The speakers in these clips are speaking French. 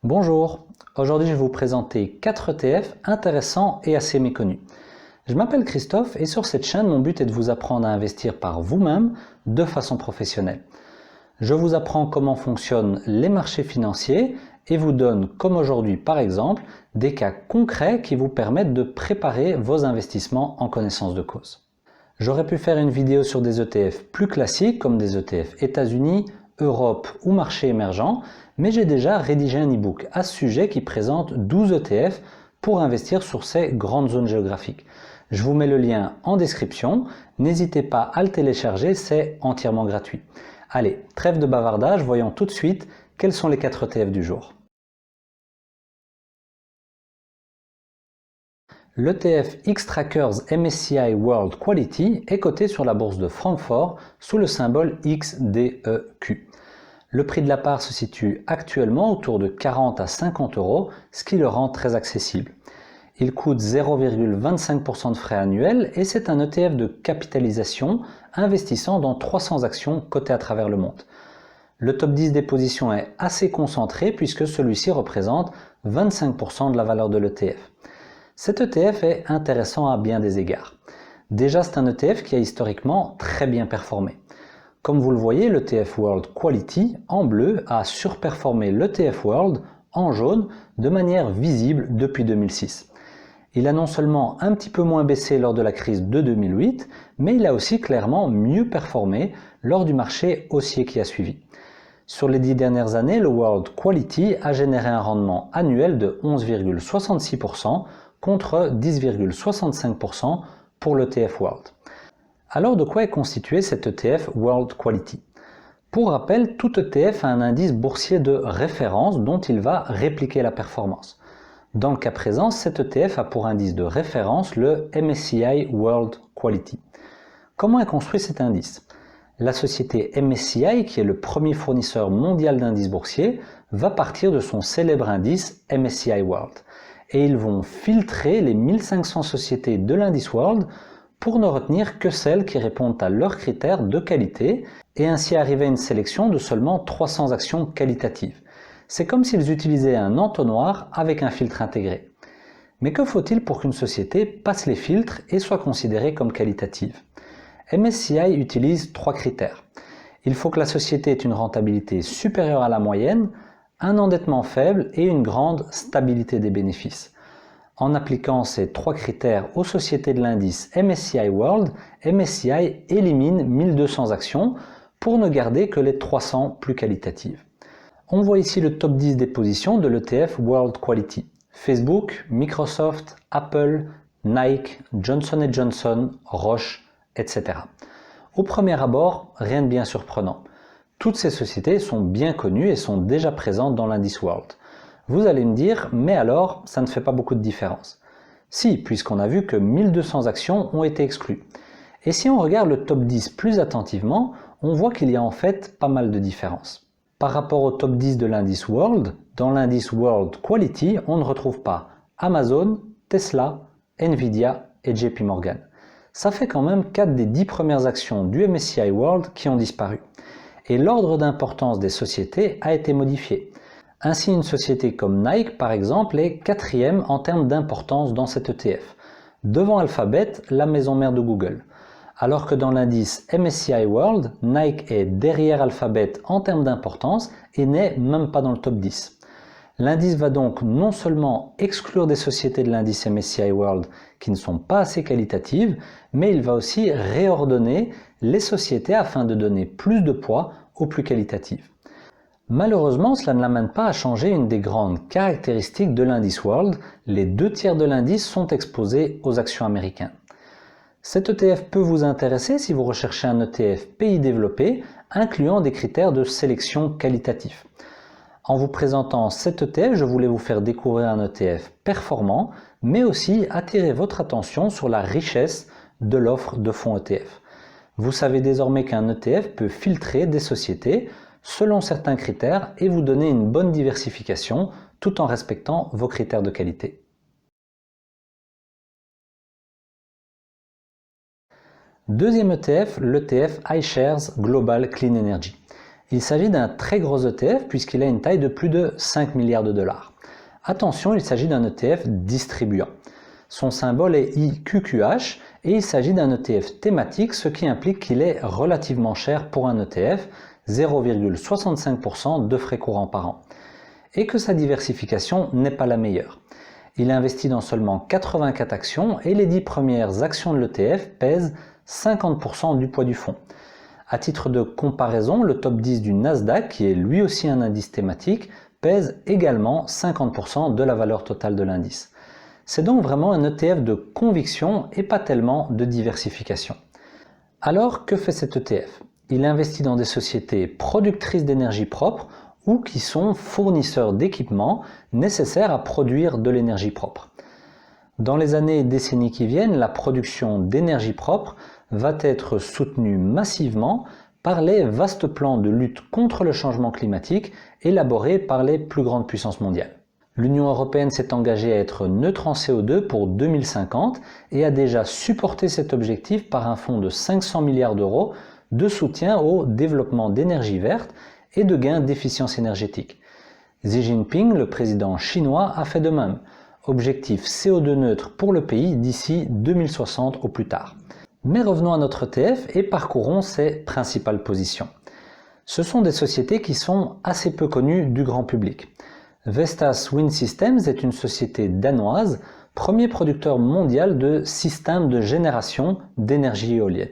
Bonjour, aujourd'hui je vais vous présenter 4 ETF intéressants et assez méconnus. Je m'appelle Christophe et sur cette chaîne mon but est de vous apprendre à investir par vous-même de façon professionnelle. Je vous apprends comment fonctionnent les marchés financiers et vous donne, comme aujourd'hui par exemple, des cas concrets qui vous permettent de préparer vos investissements en connaissance de cause. J'aurais pu faire une vidéo sur des ETF plus classiques comme des ETF États-Unis, Europe ou marché émergent, mais j'ai déjà rédigé un e-book à ce sujet qui présente 12 ETF pour investir sur ces grandes zones géographiques. Je vous mets le lien en description, n'hésitez pas à le télécharger, c'est entièrement gratuit. Allez, trêve de bavardage, voyons tout de suite quels sont les 4 ETF du jour. L'ETF Xtrackers MSCI World Quality est coté sur la bourse de Francfort sous le symbole XDEQ. Le prix de la part se situe actuellement autour de 40 à 50 euros, ce qui le rend très accessible. Il coûte 0,25% de frais annuels et c'est un ETF de capitalisation investissant dans 300 actions cotées à travers le monde. Le top 10 des positions est assez concentré puisque celui-ci représente 25% de la valeur de l'ETF. Cet ETF est intéressant à bien des égards. Déjà, c'est un ETF qui a historiquement très bien performé. Comme vous le voyez, l'ETF World Quality en bleu a surperformé l'ETF World en jaune de manière visible depuis 2006. Il a non seulement un petit peu moins baissé lors de la crise de 2008, mais il a aussi clairement mieux performé lors du marché haussier qui a suivi. Sur les 10 dernières années, le World Quality a généré un rendement annuel de 11,66% contre 10,65% pour l'ETF World. Alors de quoi est constitué cet ETF World Quality? Pour rappel, tout ETF a un indice boursier de référence dont il va répliquer la performance. Dans le cas présent, cet ETF a pour indice de référence le MSCI World Quality. Comment est construit cet indice? La société MSCI, qui est le premier fournisseur mondial d'indices boursiers, va partir de son célèbre indice MSCI World. Et ils vont filtrer les 1500 sociétés de l'indice World pour ne retenir que celles qui répondent à leurs critères de qualité et ainsi arriver à une sélection de seulement 300 actions qualitatives. C'est comme s'ils utilisaient un entonnoir avec un filtre intégré. Mais que faut-il pour qu'une société passe les filtres et soit considérée comme qualitative? MSCI utilise 3 critères. Il faut que la société ait une rentabilité supérieure à la moyenne, un endettement faible et une grande stabilité des bénéfices. En appliquant ces 3 critères aux sociétés de l'indice MSCI World, MSCI élimine 1200 actions pour ne garder que les 300 plus qualitatives. On voit ici le top 10 des positions de l'ETF World Quality. Facebook, Microsoft, Apple, Nike, Johnson & Johnson, Roche, etc. Au premier abord, rien de bien surprenant. Toutes ces sociétés sont bien connues et sont déjà présentes dans l'indice World. Vous allez me dire, mais alors, ça ne fait pas beaucoup de différence. Si, puisqu'on a vu que 1200 actions ont été exclues. Et si on regarde le top 10 plus attentivement, on voit qu'il y a en fait pas mal de différences. Par rapport au top 10 de l'indice World, dans l'indice World Quality, on ne retrouve pas Amazon, Tesla, Nvidia et JP Morgan. Ça fait quand même 4 des 10 premières actions du MSCI World qui ont disparu. Et l'ordre d'importance des sociétés a été modifié. Ainsi, une société comme Nike, par exemple, est 4e en termes d'importance dans cet ETF, devant Alphabet, la maison mère de Google. Alors que dans l'indice MSCI World, Nike est derrière Alphabet en termes d'importance et n'est même pas dans le top 10. L'indice va donc non seulement exclure des sociétés de l'indice MSCI World qui ne sont pas assez qualitatives, mais il va aussi réordonner les sociétés afin de donner plus de poids aux plus qualitatives. Malheureusement, cela ne l'amène pas à changer une des grandes caractéristiques de l'indice World, les 2 tiers de l'indice sont exposés aux actions américaines. Cet ETF peut vous intéresser si vous recherchez un ETF pays développé, incluant des critères de sélection qualitatifs. En vous présentant cet ETF, je voulais vous faire découvrir un ETF performant, mais aussi attirer votre attention sur la richesse de l'offre de fonds ETF. Vous savez désormais qu'un ETF peut filtrer des sociétés selon certains critères et vous donner une bonne diversification tout en respectant vos critères de qualité. Deuxième ETF, l'ETF iShares Global Clean Energy. Il s'agit d'un très gros ETF puisqu'il a une taille de plus de 5 milliards de dollars. Attention, il s'agit d'un ETF distribuant. Son symbole est IQQH et il s'agit d'un ETF thématique, ce qui implique qu'il est relativement cher pour un ETF, 0,65% de frais courants par an, et que sa diversification n'est pas la meilleure. Il investit dans seulement 84 actions et les 10 premières actions de l'ETF pèsent 50% du poids du fonds. À titre de comparaison, le top 10 du Nasdaq, qui est lui aussi un indice thématique, pèse également 50% de la valeur totale de l'indice. C'est donc vraiment un ETF de conviction et pas tellement de diversification. Alors, que fait cet ETF? Il investit dans des sociétés productrices d'énergie propre ou qui sont fournisseurs d'équipements nécessaires à produire de l'énergie propre. Dans les années et décennies qui viennent, la production d'énergie propre va être soutenue massivement par les vastes plans de lutte contre le changement climatique élaborés par les plus grandes puissances mondiales. L'Union européenne s'est engagée à être neutre en CO2 pour 2050 et a déjà supporté cet objectif par un fonds de 500 milliards d'euros de soutien au développement d'énergie verte et de gains d'efficience énergétique. Xi Jinping, le président chinois, a fait de même. Objectif CO2 neutre pour le pays d'ici 2060 au plus tard. Mais revenons à notre ETF et parcourons ses principales positions. Ce sont des sociétés qui sont assez peu connues du grand public. Vestas Wind Systems est une société danoise, premier producteur mondial de systèmes de génération d'énergie éolienne.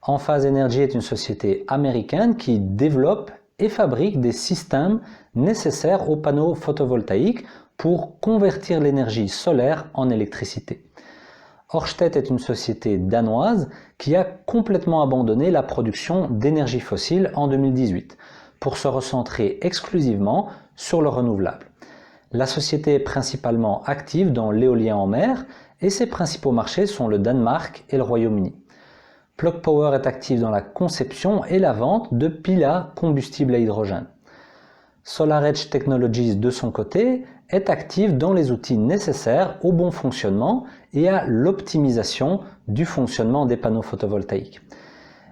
Enphase Energy est une société américaine qui développe et fabrique des systèmes nécessaires aux panneaux photovoltaïques pour convertir l'énergie solaire en électricité. Ørsted est une société danoise qui a complètement abandonné la production d'énergie fossile en 2018 pour se recentrer exclusivement sur le renouvelable. La société est principalement active dans l'éolien en mer et ses principaux marchés sont le Danemark et le Royaume-Uni. Plug Power est active dans la conception et la vente de piles à combustible à hydrogène. SolarEdge Technologies, de son côté, est active dans les outils nécessaires au bon fonctionnement et à l'optimisation du fonctionnement des panneaux photovoltaïques.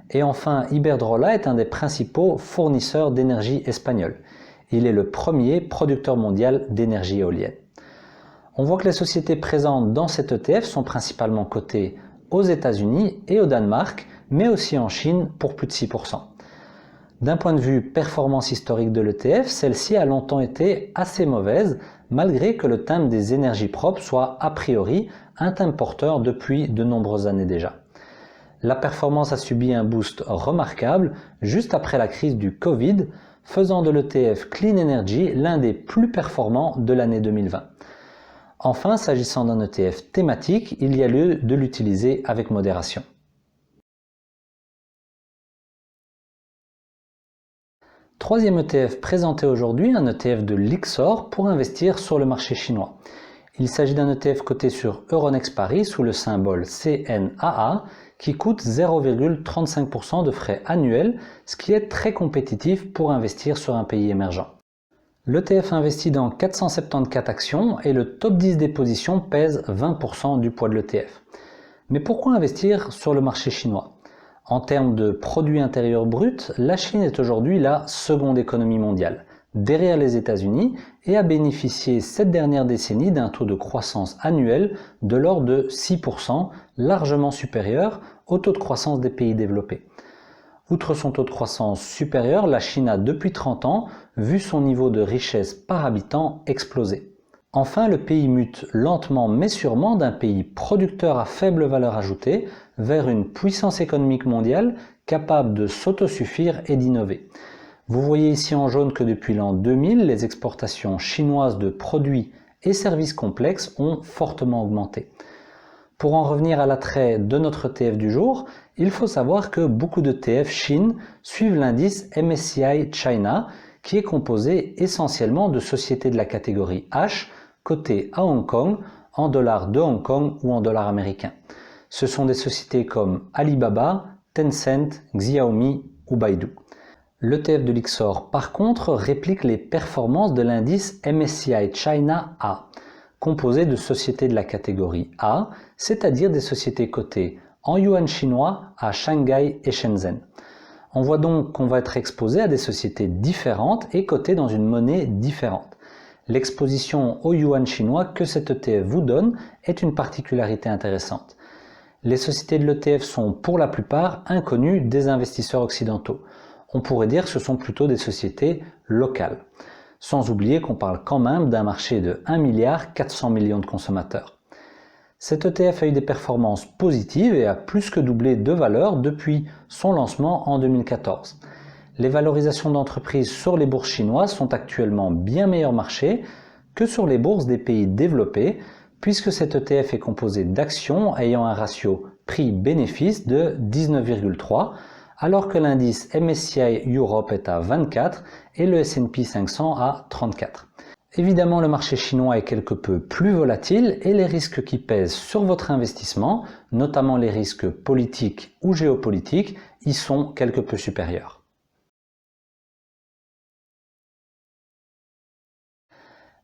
Et enfin, Iberdrola est un des principaux fournisseurs d'énergie espagnols. Il est le premier producteur mondial d'énergie éolienne. On voit que les sociétés présentes dans cet ETF sont principalement cotées aux États-Unis et au Danemark, mais aussi en Chine pour plus de 6%. D'un point de vue performance historique de l'ETF, celle-ci a longtemps été assez mauvaise, malgré que le thème des énergies propres soit a priori un thème porteur depuis de nombreuses années déjà. La performance a subi un boost remarquable juste après la crise du Covid, faisant de l'ETF Clean Energy l'un des plus performants de l'année 2020. Enfin, s'agissant d'un ETF thématique, il y a lieu de l'utiliser avec modération. Troisième ETF présenté aujourd'hui, un ETF de Lyxor pour investir sur le marché chinois. Il s'agit d'un ETF coté sur Euronext Paris sous le symbole CNAA qui coûte 0,35% de frais annuels, ce qui est très compétitif pour investir sur un pays émergent. L'ETF investit dans 474 actions et le top 10 des positions pèse 20% du poids de l'ETF. Mais pourquoi investir sur le marché chinois ? En termes de produit intérieur brut, la Chine est aujourd'hui la seconde économie mondiale, derrière les États-Unis, et a bénéficié cette dernière décennie d'un taux de croissance annuel de l'ordre de 6%, largement supérieur au taux de croissance des pays développés. Outre son taux de croissance supérieur, la Chine a depuis 30 ans vu son niveau de richesse par habitant exploser. Enfin, le pays mute lentement mais sûrement d'un pays producteur à faible valeur ajoutée vers une puissance économique mondiale capable de s'autosuffire et d'innover. Vous voyez ici en jaune que depuis l'an 2000, les exportations chinoises de produits et services complexes ont fortement augmenté. Pour en revenir à l'attrait de notre ETF du jour, il faut savoir que beaucoup d'ETF Chine suivent l'indice MSCI China, qui est composé essentiellement de sociétés de la catégorie H, cotées à Hong Kong, en dollars de Hong Kong ou en dollars américains. Ce sont des sociétés comme Alibaba, Tencent, Xiaomi ou Baidu. L'ETF de Lyxor, par contre, réplique les performances de l'indice MSCI China A, composé de sociétés de la catégorie A, c'est-à-dire des sociétés cotées en yuan chinois à Shanghai et Shenzhen. On voit donc qu'on va être exposé à des sociétés différentes et cotées dans une monnaie différente. L'exposition au yuan chinois que cet ETF vous donne est une particularité intéressante. Les sociétés de l'ETF sont pour la plupart inconnues des investisseurs occidentaux. On pourrait dire que ce sont plutôt des sociétés locales. Sans oublier qu'on parle quand même d'un marché de 1,4 milliard de consommateurs. Cet ETF a eu des performances positives et a plus que doublé de valeur depuis son lancement en 2014. Les valorisations d'entreprises sur les bourses chinoises sont actuellement bien meilleur marché que sur les bourses des pays développés, puisque cet ETF est composé d'actions ayant un ratio prix-bénéfice de 19,3, alors que l'indice MSCI Europe est à 24 et le S&P 500 à 34. Évidemment, le marché chinois est quelque peu plus volatile et les risques qui pèsent sur votre investissement, notamment les risques politiques ou géopolitiques, y sont quelque peu supérieurs.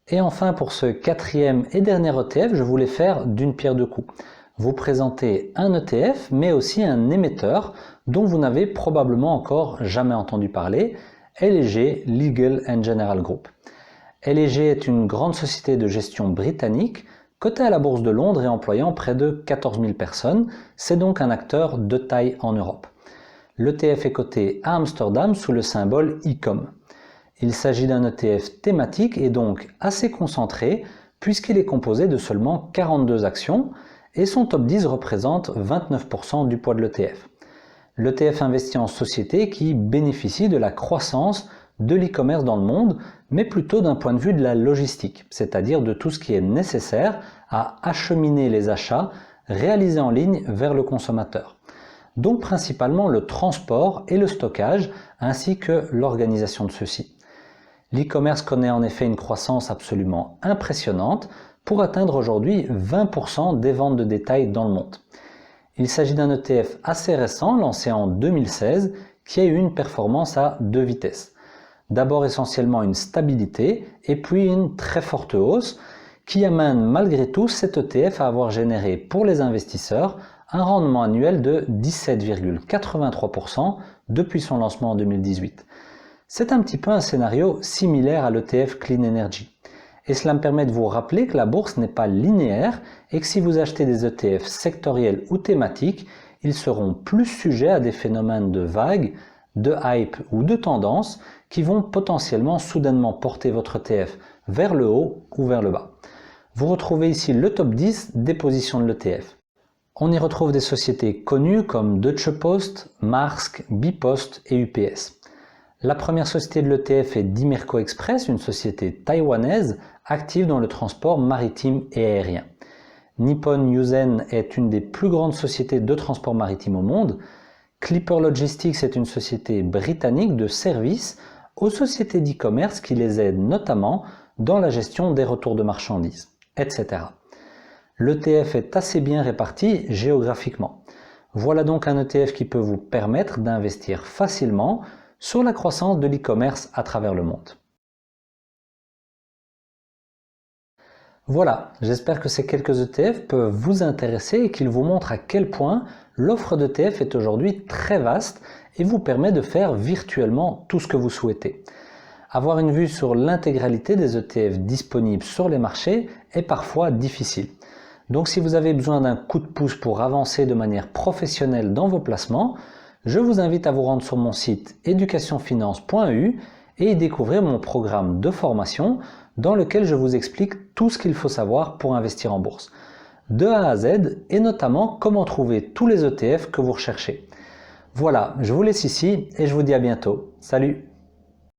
Et enfin, pour ce quatrième et dernier ETF, je voulais faire d'une pierre deux coups. Vous présenter un ETF, mais aussi un émetteur dont vous n'avez probablement encore jamais entendu parler, LEG Legal & General Group. LEG est une grande société de gestion britannique, cotée à la Bourse de Londres et employant près de 14 000 personnes. C'est donc un acteur de taille en Europe. L'ETF est coté à Amsterdam sous le symbole ICOM. Il s'agit d'un ETF thématique et donc assez concentré puisqu'il est composé de seulement 42 actions et son top 10 représente 29% du poids de l'ETF. L'ETF investit en sociétés qui bénéficient de la croissance de l'e-commerce dans le monde, mais plutôt d'un point de vue de la logistique, c'est-à-dire de tout ce qui est nécessaire à acheminer les achats réalisés en ligne vers le consommateur. Donc principalement le transport et le stockage, ainsi que l'organisation de ceux-ci. L'e-commerce connaît en effet une croissance absolument impressionnante pour atteindre aujourd'hui 20% des ventes de détail dans le monde. Il s'agit d'un ETF assez récent, lancé en 2016, qui a eu une performance à deux vitesses. D'abord essentiellement une stabilité et puis une très forte hausse qui amène malgré tout cet ETF à avoir généré pour les investisseurs un rendement annuel de 17,83% depuis son lancement en 2018. C'est un petit peu un scénario similaire à l'ETF Clean Energy. Et cela me permet de vous rappeler que la bourse n'est pas linéaire et que si vous achetez des ETF sectoriels ou thématiques, ils seront plus sujets à des phénomènes de vagues, de hype ou de tendance qui vont potentiellement soudainement porter votre ETF vers le haut ou vers le bas. Vous retrouvez ici le top 10 des positions de l'ETF. On y retrouve des sociétés connues comme Deutsche Post, Maersk, Bipost et UPS. La première société de l'ETF est Dimerco Express, une société taïwanaise active dans le transport maritime et aérien. Nippon Yusen est une des plus grandes sociétés de transport maritime au monde. Clipper Logistics est une société britannique de services aux sociétés d'e-commerce qui les aident notamment dans la gestion des retours de marchandises, etc. L'ETF est assez bien réparti géographiquement. Voilà donc un ETF qui peut vous permettre d'investir facilement sur la croissance de l'e-commerce à travers le monde. Voilà, j'espère que ces quelques ETF peuvent vous intéresser et qu'ils vous montrent à quel point l'offre d'ETF est aujourd'hui très vaste et vous permet de faire virtuellement tout ce que vous souhaitez. Avoir une vue sur l'intégralité des ETF disponibles sur les marchés est parfois difficile. Donc si vous avez besoin d'un coup de pouce pour avancer de manière professionnelle dans vos placements, je vous invite à vous rendre sur mon site educationfinance.eu et y découvrir mon programme de formation dans lequel je vous explique tout ce qu'il faut savoir pour investir en bourse, de A à Z et notamment comment trouver tous les ETF que vous recherchez. Voilà, je vous laisse ici et je vous dis à bientôt. Salut!